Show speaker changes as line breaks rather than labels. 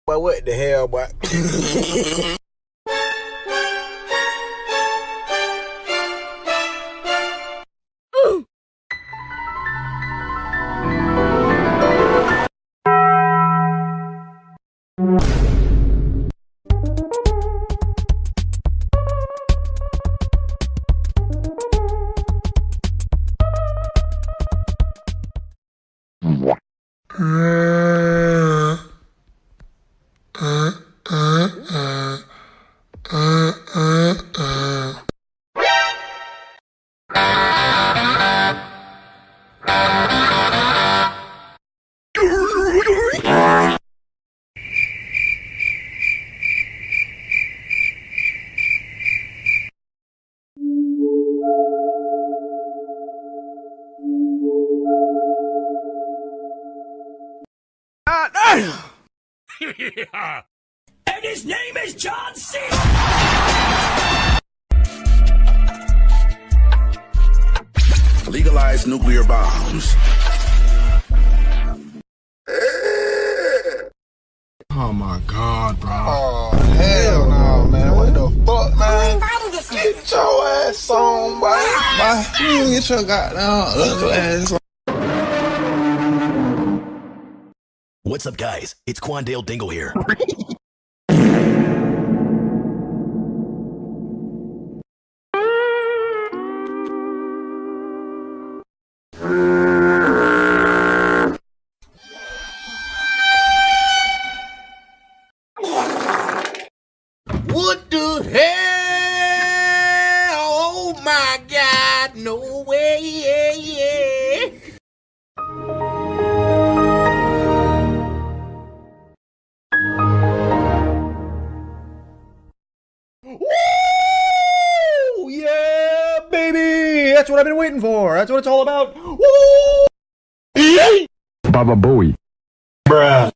But what the hell, boy?
Yeah. And his name is John C.
Legalize nuclear bombs.
Oh my God, bro.
Oh, hell no, man. What the fuck, man? Get your ass on, boy. You get your goddamn ugly ass on.
What's up, guys? It's Quandale Dingle here.
What the hell? Oh my God, no way, yeah, yeah.
Woo! Yeah, baby! That's what I've been waiting for. That's what it's all about. Woo!
Baba Booey.
Bruh.